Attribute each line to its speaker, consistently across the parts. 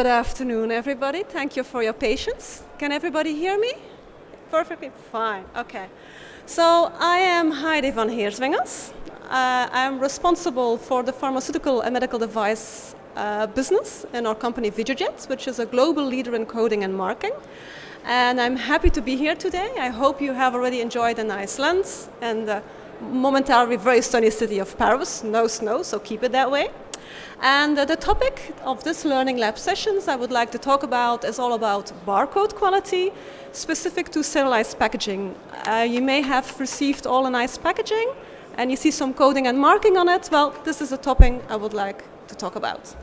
Speaker 1: Good afternoon, everybody. Thank you for your patience. Can everybody hear me? Perfectly fine. Okay. So I am Heidi van Heerswingers. I'm responsible for the pharmaceutical and medical device business in our company Videojet, which is a global leader in coding and marking. And I'm happy to be here today. I hope you have already enjoyed a nice lunch and the momentarily very sunny city of Paris. No snow, so keep it that way. And the topic of this Learning Lab sessions I would like to talk about is all about barcode quality, specific to serialized packaging. You may have received all a nice packaging, and you see some coding and marking on it. Well, this is a topic I would like to talk about.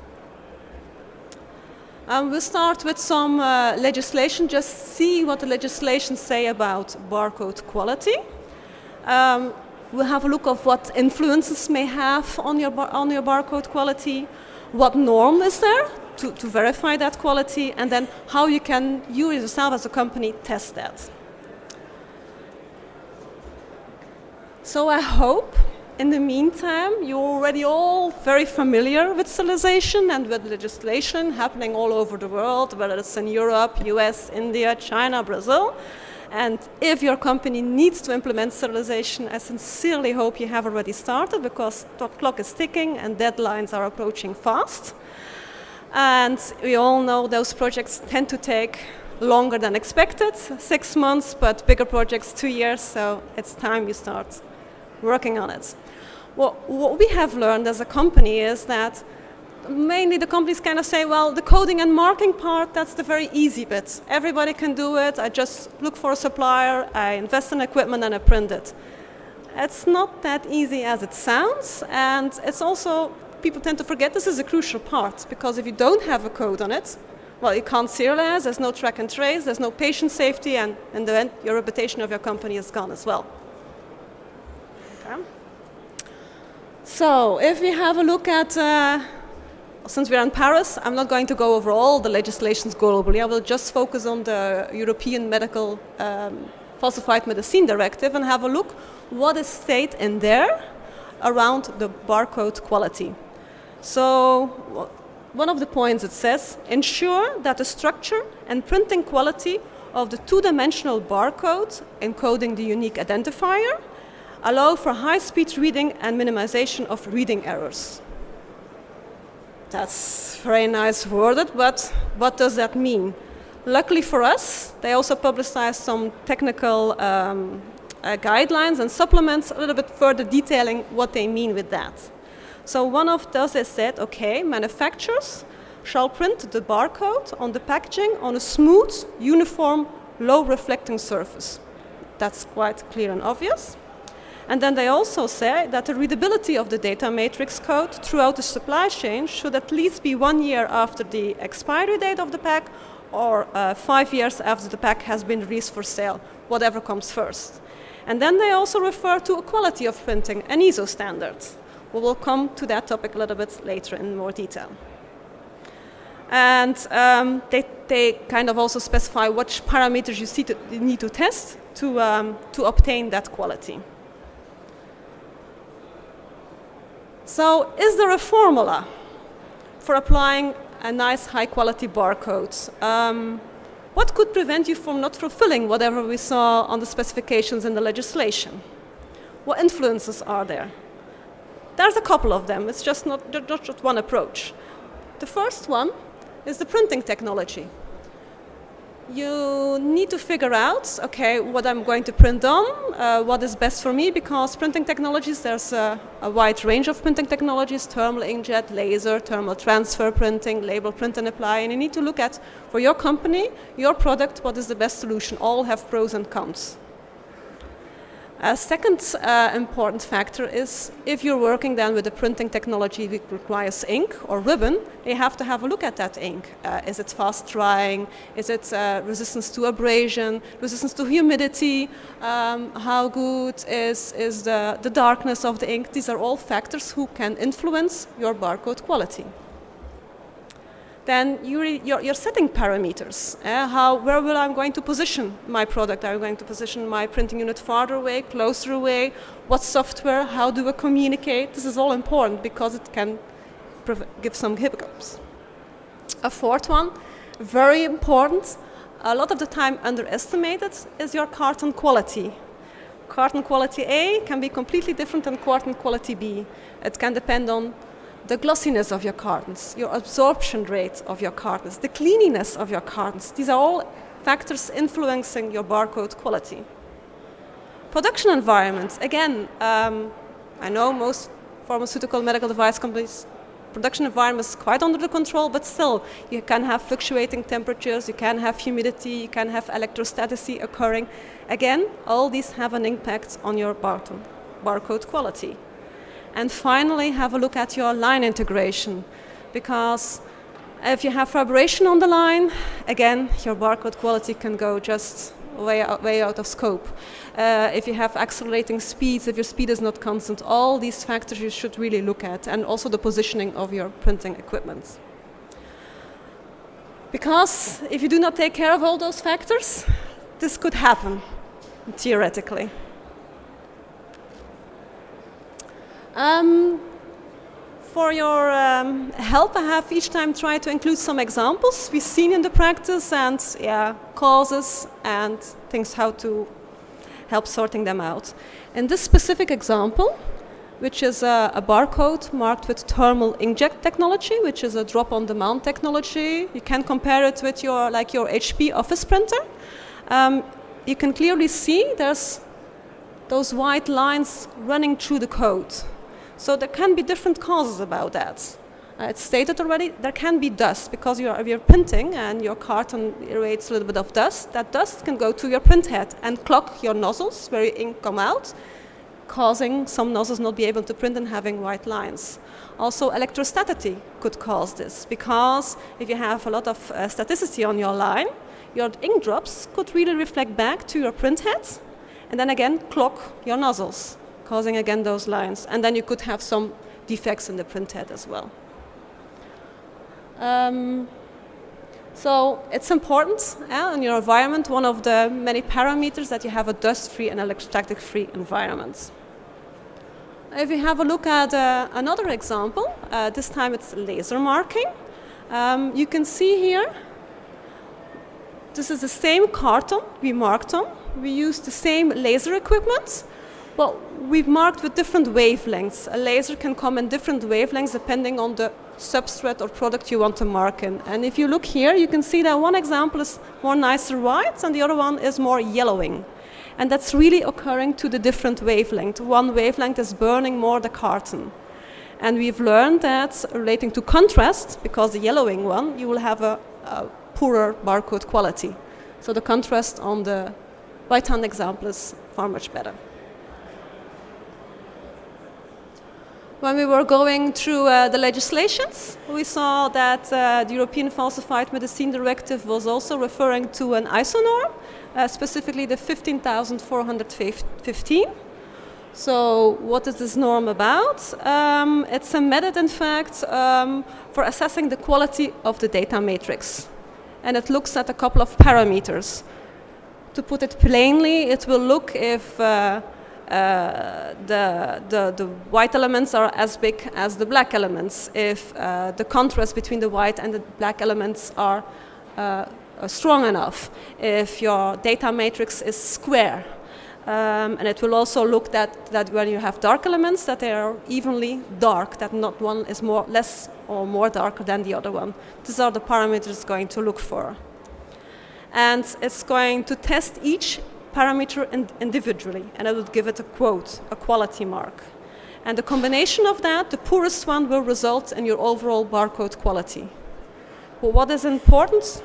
Speaker 1: We'll start with some legislation, just see what the legislations say about barcode quality. We'll have a look of what influences may have on your barcode quality, what norm is there to verify that quality, and then how you can, you yourself as a company, test that. So I hope, in the meantime, you're already all very familiar with serialization and with legislation happening all over the world, whether it's in Europe, US, India, China, Brazil. And if your company needs to implement serialization, I sincerely hope you have already started, because the clock is ticking and deadlines are approaching fast. And we all know those projects tend to take longer than expected, 6 months, but bigger projects 2 years, so it's time you start working on it. Well, what we have learned as a company is that mainly the companies kind of say, well, the coding and marking part, that's the very easy bit. Everybody can do it. I just look for a supplier, I invest in equipment, and I print it. It's not that easy as it sounds, and it's also, people tend to forget this is a crucial part, because if you don't have a code on it, well, you can't serialize, there's no track and trace, there's no patient safety, and in the end, your reputation of your company is gone as well. Okay. So, if we have a look at since we're in Paris, I'm not going to go over all the legislations globally. I will just focus on the European Medical Falsified Medicine Directive and have a look what is stated in there around the barcode quality. So one of the points it says, ensure that the structure and printing quality of the two-dimensional barcode encoding the unique identifier allow for high-speed reading and minimization of reading errors. That's very nice worded, but what does that mean? Luckily for us, they also publicized some technical guidelines and supplements, a little bit further detailing what they mean with that. So one of those is said, okay, manufacturers shall print the barcode on the packaging on a smooth, uniform, low reflecting surface. That's quite clear and obvious. And then they also say that the readability of the DataMatrix code throughout the supply chain should at least be 1 year after the expiry date of the pack, or 5 years after the pack has been released for sale, whatever comes first. And then they also refer to a quality of printing, an ISO standard. We will come to that topic a little bit later in more detail. And they kind of also specify which parameters you need to test to obtain that quality. So, is there a formula for applying a nice high-quality barcode? What could prevent you from not fulfilling whatever we saw on the specifications in the legislation? What influences are there? There's a couple of them. It's just not just one approach. The first one is the printing technology. You need to figure out, okay, what I'm going to print on, what is best for me, because printing technologies, there's a wide range of printing technologies, thermal inkjet, laser, thermal transfer printing, label print and apply, and you need to look at, for your company, your product, what is the best solution. All have pros and cons. A second important factor is if you're working then with a printing technology that requires ink or ribbon, you have to have a look at that ink. Is it fast drying? Is it resistance to abrasion, resistance to humidity? How good is the darkness of the ink? These are all factors who can influence your barcode quality. Then you're setting parameters. Where will I going to position my product? Are you going to position my printing unit farther away, closer away? What software? How do I communicate? This is all important because it can give some hiccups. A fourth one, very important, a lot of the time underestimated, is your carton quality. Carton quality A can be completely different than carton quality B. It can depend on the glossiness of your cartons, your absorption rate of your cartons, the cleanliness of your cartons. These are all factors influencing your barcode quality. Production environment, again, I know most pharmaceutical medical device companies, production environment is quite under the control, but still, you can have fluctuating temperatures, you can have humidity, you can have electrostaticity occurring. Again, all these have an impact on your barcode quality. And finally, have a look at your line integration, because if you have vibration on the line, again, your barcode quality can go just way out of scope. If you have accelerating speeds, if your speed is not constant, all these factors you should really look at, and also the positioning of your printing equipment. Because if you do not take care of all those factors, this could happen, theoretically. For your help, I have each time tried to include some examples we've seen in the practice and causes and things how to help sorting them out. In this specific example, which is a barcode marked with thermal inkjet technology, which is a drop-on-demand technology, you can compare it with your HP office printer. You can clearly see there's those white lines running through the code. So there can be different causes about that. It's stated already, there can be dust, because you're printing and your carton irradiates a little bit of dust. That dust can go to your print head and clog your nozzles where your ink come out, causing some nozzles not be able to print and having white lines. Also, electrostaticity could cause this, because if you have a lot of staticity on your line, your ink drops could really reflect back to your print head, and then again clog your nozzles, causing again those lines. And then you could have some defects in the print head as well. So it's important in your environment, one of the many parameters, that you have a dust-free and electrostatic-free environment. If you have a look at another example, this time it's laser marking. You can see here, this is the same carton we marked on. We used the same laser equipment. Well, we've marked with different wavelengths. A laser can come in different wavelengths depending on the substrate or product you want to mark in. And if you look here, you can see that one example is more nicer white and the other one is more yellowing. And that's really occurring to the different wavelength. One wavelength is burning more the carton. And we've learned that relating to contrast, because the yellowing one, you will have a poorer barcode quality. So the contrast on the right-hand example is far much better. When we were going through the legislations, we saw that the European Falsified Medicine Directive was also referring to an ISO norm, specifically the 15415. So what is this norm about? It's a method, in fact, for assessing the quality of the data matrix. And it looks at a couple of parameters. To put it plainly, it will look if the white elements are as big as the black elements, if the contrast between the white and the black elements are strong enough, if your data matrix is square. And it will also look that when you have dark elements, that they are evenly dark, that not one is less or more darker than the other one. These are the parameters it's going to look for. And it's going to test each parameter individually, and I would give it a quote, a quality mark. And the combination of that, the poorest one, will result in your overall barcode quality. But what is important?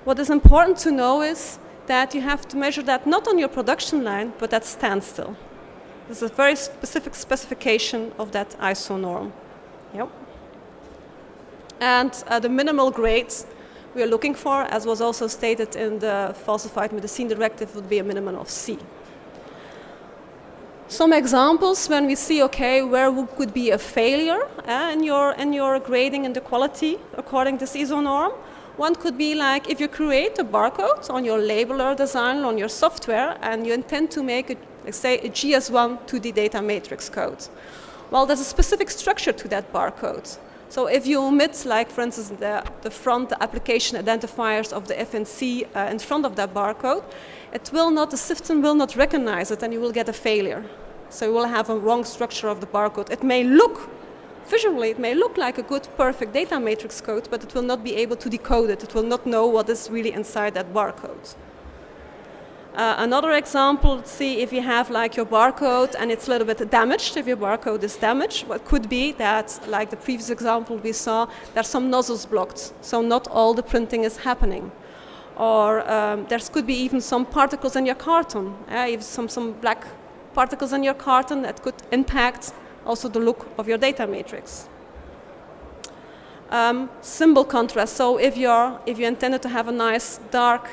Speaker 1: What is important to know is that you have to measure that not on your production line, but at standstill. This is a very specific specification of that ISO norm. Yep. And the minimal grades we are looking for, as was also stated in the Falsified Medicine Directive, would be a minimum of C. Some examples when we see, okay, where could be a failure in your grading and the quality according to this ISO norm. One could be like if you create a barcode on your labeler design on your software and you intend to make, let's say, a GS1 2D data matrix code. Well, there's a specific structure to that barcode. So if you omit, like for instance, the front application identifiers of the FNC in front of that barcode, the system will not recognize it, and you will get a failure. So you will have a wrong structure of the barcode. Visually, it may look like a good, perfect data matrix code, but it will not be able to decode it. It will not know what is really inside that barcode. Another example, let's see if you have like your barcode and it's a little bit damaged. If your barcode is damaged, what could be that, like the previous example we saw, there's some nozzles blocked, so not all the printing is happening. Or there could be even some particles in your carton, even some black particles in your carton that could impact also the look of your data matrix. Symbol contrast, so if you intended to have a nice dark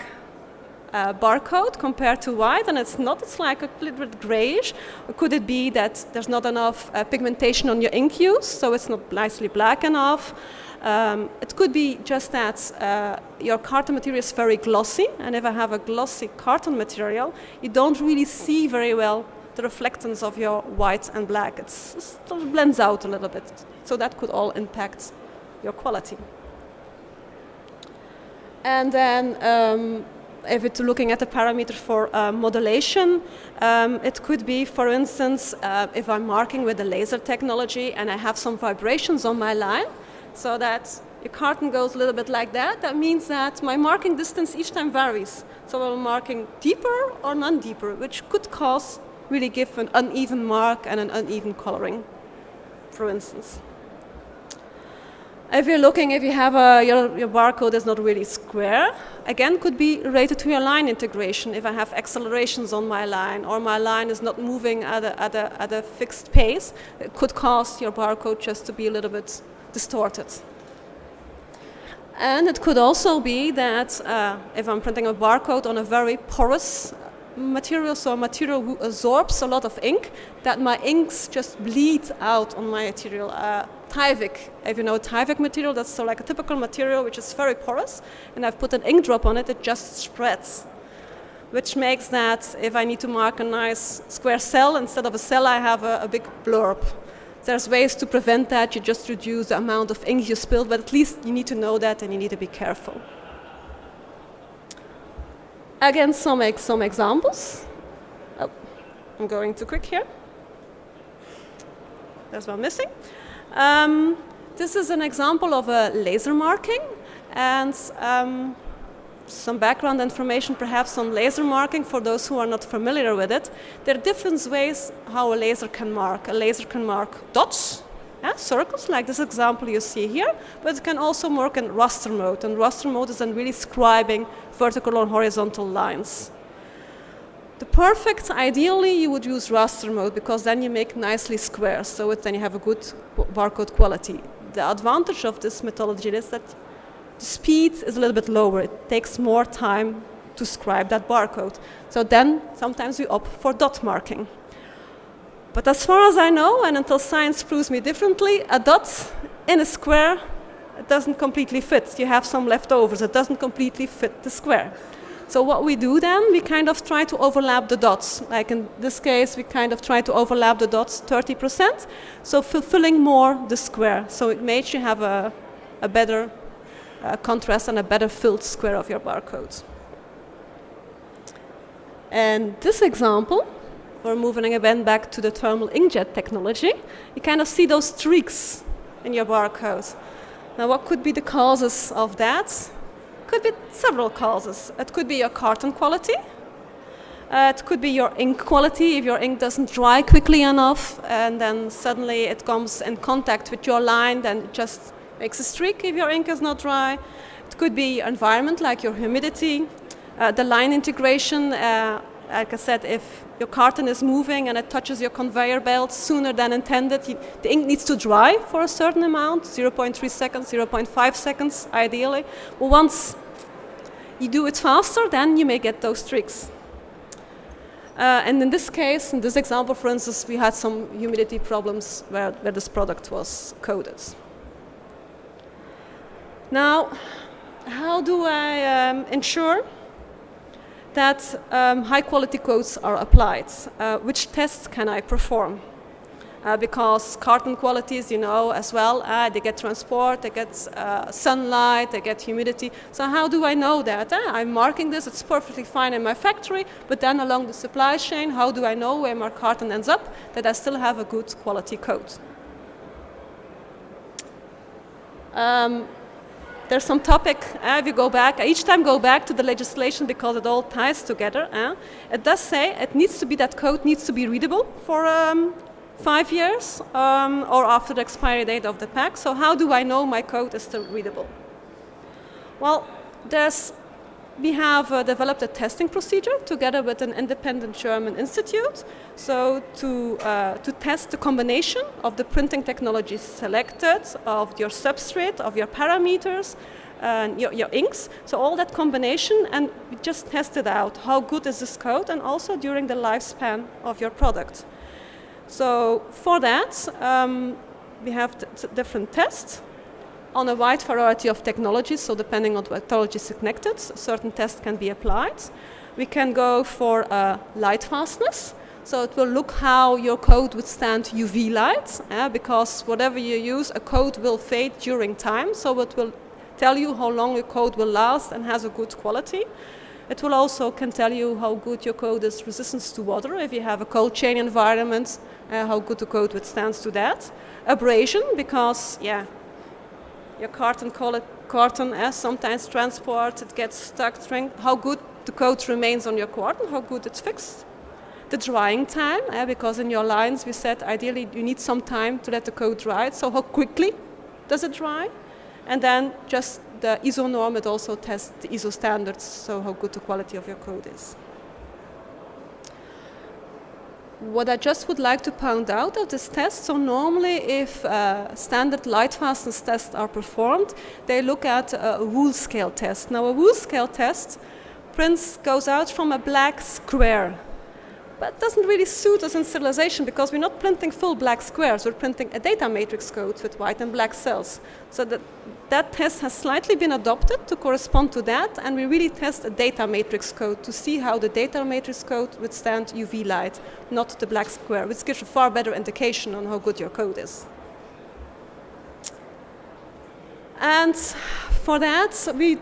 Speaker 1: barcode compared to white, and it's like a little bit grayish. Could it be that there's not enough pigmentation on your ink use, so it's not nicely black enough? It could be just that your carton material is very glossy, and if I have a glossy carton material, you don't really see very well the reflectance of your white and black. It blends out a little bit, so that could all impact your quality. And then if it's looking at the parameter for modulation, it could be, for instance, if I'm marking with the laser technology and I have some vibrations on my line, so that your carton goes a little bit like that, that means that my marking distance each time varies. So I'm marking deeper or non-deeper, which could really give an uneven mark and an uneven coloring, for instance. If you have your barcode is not really square, again, could be related to your line integration. If I have accelerations on my line, or my line is not moving at a fixed pace, it could cause your barcode just to be a little bit distorted. And it could also be that if I'm printing a barcode on a very porous material, so a material who absorbs a lot of ink, that my inks just bleed out on my material. Tyvek, if you know Tyvek material, that's so like a typical material which is very porous, and I've put an ink drop on it, it just spreads. Which makes that if I need to mark a nice square cell, instead of a cell I have a big blurb. There's ways to prevent that, you just reduce the amount of ink you spill, but at least you need to know that and you need to be careful. Again, some examples. Oh, I'm going too quick here. There's one missing. This is an example of a laser marking, and some background information perhaps on laser marking for those who are not familiar with it. There are different ways how a laser can mark. A laser can mark dots, circles, like this example you see here, but it can also work in raster mode, and raster mode is then really scribing vertical or horizontal lines. Ideally, you would use raster mode, because then you make nicely squares, so then you have a good barcode quality. The advantage of this methodology is that the speed is a little bit lower. It takes more time to scribe that barcode. So then sometimes we opt for dot marking. But as far as I know, and until science proves me differently, a dot in a square, it doesn't completely fit. You have some leftovers. It doesn't completely fit the square. So what we do then, we kind of try to overlap the dots. Like in this case, we kind of try to overlap the dots 30%, so fulfilling more the square. So it makes you have a better contrast and a better filled square of your barcode. And this example, we're moving again back to the thermal inkjet technology. You kind of see those streaks in your barcode. Now what could be the causes of that? Could be several causes. It could be your carton quality. It could be your ink quality. If your ink doesn't dry quickly enough and then suddenly it comes in contact with your line, then it just makes a streak if your ink is not dry. It could be your environment, like your humidity, the line integration. Like I said, if your carton is moving and it touches your conveyor belt sooner than intended, the ink needs to dry for a certain amount, 0.3 seconds, 0.5 seconds ideally. But once you do it faster, then you may get those streaks. And in this case, in this example, for instance, we had some humidity problems where this product was coded. Now, how do I ensure that high quality codes are applied? Which tests can I perform? because carton qualities, you know, as well, they get transport, they get sunlight, they get humidity. So how do I know that? I'm marking this, it's perfectly fine in my factory, but then along the supply chain, how do I know where my carton ends up, that I still have a good quality code? There's some topic, if you go back, I each time go back to the legislation because it all ties together. It does say it needs to be, that code needs to be readable for 5 years or after the expiry date of the pack. So how do I know my code is still readable? Well, we have developed a testing procedure together with an independent German institute. So to test the combination of the printing technologies selected, of your substrate, of your parameters, and your inks. So all that combination, and we just tested out how good is this code, and also during the lifespan of your product. So for that, we have different tests on a wide variety of technologies. So depending on what technology is connected, certain tests can be applied. We can go for light fastness. So it will look how your code withstand UV light, because whatever you use, a code will fade during time. So it will tell you how long your code will last and has a good quality. It will also can tell you how good your code is resistance to water. If you have a cold chain environment, how good the code withstands to that. Abrasion, because your carton sometimes transport, it gets stuck, how good the code remains on your carton, how good it's fixed. The drying time, because in your lines we said ideally you need some time to let the code dry, so how quickly does it dry? And then just the ISO norm, it also tests the ISO standards, so how good the quality of your code is. What I just would like to point out of this test, so normally if standard light fastness tests are performed, they look at a wool scale test. Now a wool scale test goes out from a black square, but doesn't really suit us in serialization because we're not printing full black squares, we're printing a DataMatrix code with white and black cells. So that test has slightly been adopted to correspond to that, and we really test a DataMatrix code to see how the DataMatrix code withstands UV light, not the black square, which gives a far better indication on how good your code is. And for that, we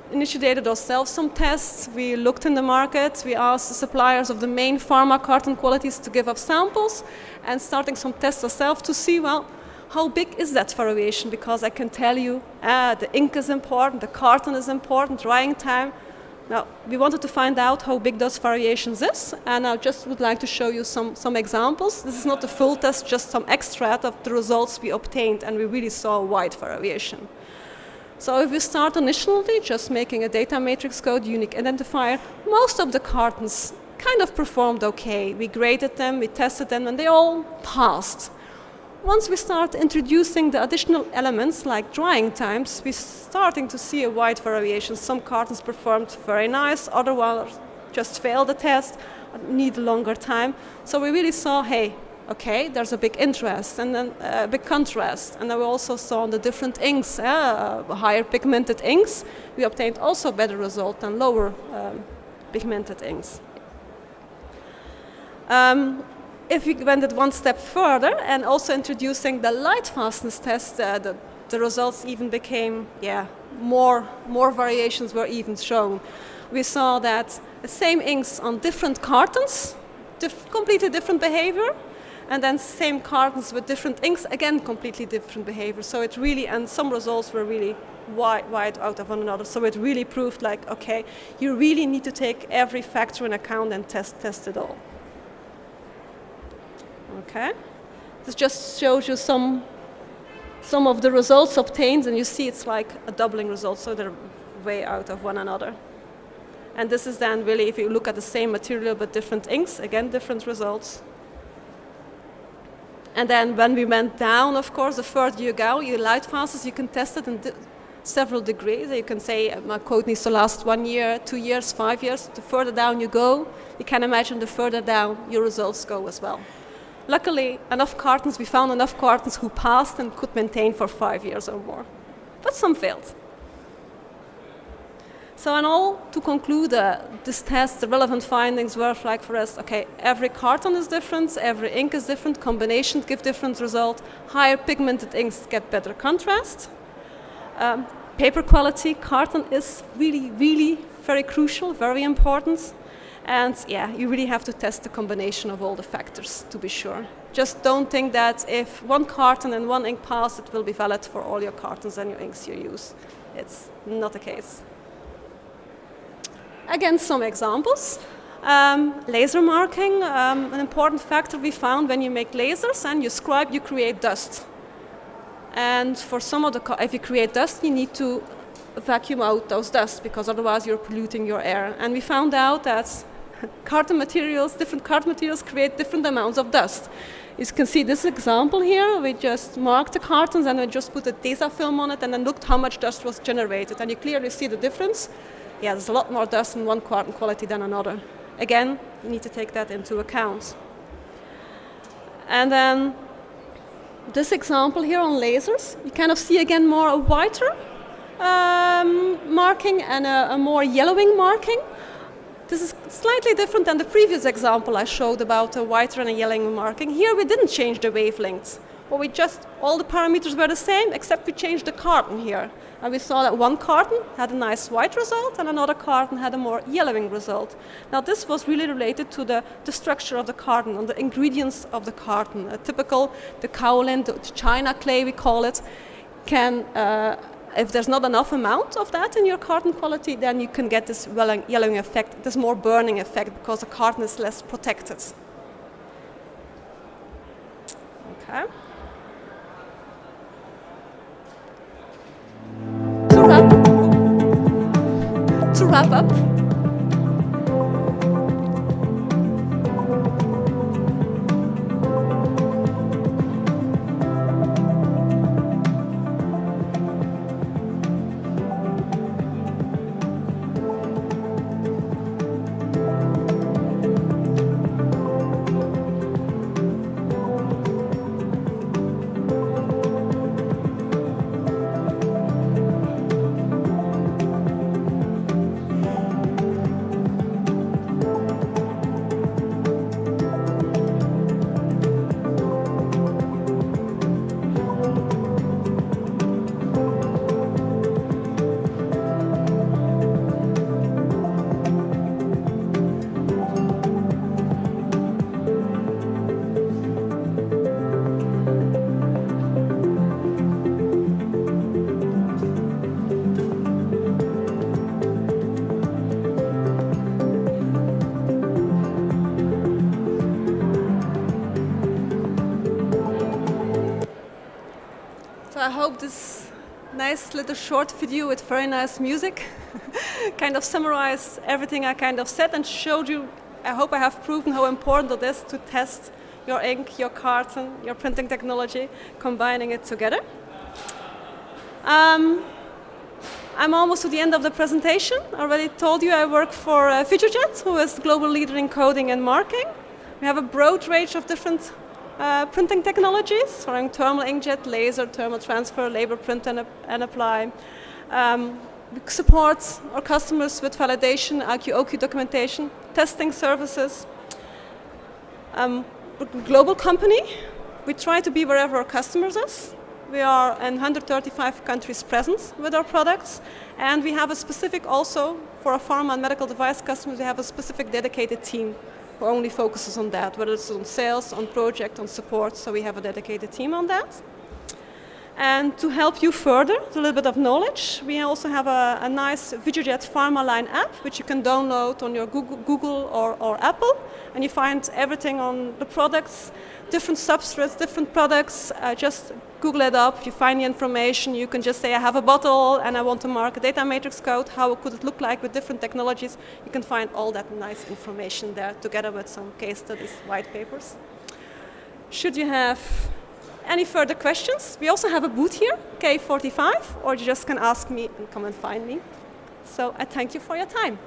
Speaker 1: initiated ourselves some tests. We looked in the market, we asked the suppliers of the main pharma carton qualities to give us samples, and starting some tests ourselves to see, well, how big is that variation? Because I can tell you, the ink is important, the carton is important, drying time. Now, we wanted to find out how big those variations is, and I just would like to show you some examples. This is not the full test, just some extract of the results we obtained, and we really saw a wide variation. So if we start initially just making a DataMatrix code unique identifier, most of the cartons kind of performed okay. We graded them, we tested them, and they all passed. Once we start introducing the additional elements like drying times, we're starting to see a wide variation. Some cartons performed very nice, other ones just failed the test, need a longer time. So we really saw, hey, okay, there's a big interest and then a big contrast. And then we also saw on the different inks, higher pigmented inks, we obtained also better result than lower pigmented inks. If we went it one step further and also introducing the light fastness test, the results even became, more variations were even shown. We saw that the same inks on different cartons, completely different behavior. And then same cartons with different inks, again, completely different behavior. So it really, and some results were really wide out of one another. So it really proved like, okay, you really need to take every factor in account and test it all. Okay, this just shows you some of the results obtained, and you see it's like a doubling result, so they're way out of one another. And this is then really, if you look at the same material but different inks, again, different results. And then when we went down, of course, the further you go, you light fastest, you can test it in several degrees. You can say my code needs to last 1 year, 2 years, 5 years. The further down you go, you can imagine the further down your results go as well. Luckily, we found enough cartons who passed and could maintain for 5 years or more. But some failed. So in all, to conclude this test, the relevant findings were like for us, okay, every carton is different, every ink is different, combinations give different result, higher pigmented inks get better contrast. Paper quality, carton is really, really very crucial, very important. And yeah, you really have to test the combination of all the factors to be sure. Just don't think that if one carton and one ink pass, it will be valid for all your cartons and your inks you use. It's not the case. Again, some examples. Laser marking, an important factor we found when you make lasers and you scribe, you create dust. And for some of the, if you create dust, you need to vacuum out those dust because otherwise you're polluting your air. And we found out that carton materials, different carton materials create different amounts of dust. You can see this example here. We just marked the cartons and we just put a DESA film on it and then looked how much dust was generated. And you clearly see the difference. Yeah, there's a lot more dust in one carton quality than another. Again, you need to take that into account. And then this example here on lasers, you kind of see again more a whiter marking and a more yellowing marking. This is slightly different than the previous example I showed about a whiter and a yellowing marking. Here we didn't change the wavelengths. Well, all the parameters were the same except we changed the carton here. And we saw that one carton had a nice white result and another carton had a more yellowing result. Now this was really related to the structure of the carton and the ingredients of the carton. Typical, the kaolin, the China clay we call it, can, if there's not enough amount of that in your carton quality, then you can get this yellowing effect, this more burning effect because the carton is less protected. Okay. To wrap up, I hope this nice little short video with very nice music kind of summarized everything I kind of said and showed you, I hope I have proven how important it is to test your ink, your carton, your printing technology, combining it together. I'm almost to the end of the presentation. I already told you I work for Videojet, who is the global leader in coding and marking. We have a broad range of different printing technologies, running thermal inkjet, laser, thermal transfer, labor print and apply. We support our customers with validation, IQ/OQ documentation, testing services. We're a global company. We try to be wherever our customers is. We are in 135 countries present with our products, and we have a specific also, for our pharma and medical device customers, we have a specific dedicated team who only focuses on that, whether it's on sales, on project, on support, so we have a dedicated team on that. And to help you further, a little bit of knowledge, we also have a nice Videojet Pharma line app, which you can download on your Google or Apple, and you find everything on the products, different substrates, different products. Just Google it up, you find the information, you can just say I have a bottle and I want to mark a DataMatrix code, how could it look like with different technologies. You can find all that nice information there together with some case studies, white papers. Should you have any further questions, we also have a booth here, K45, or you just can ask me and come and find me. So I thank you for your time.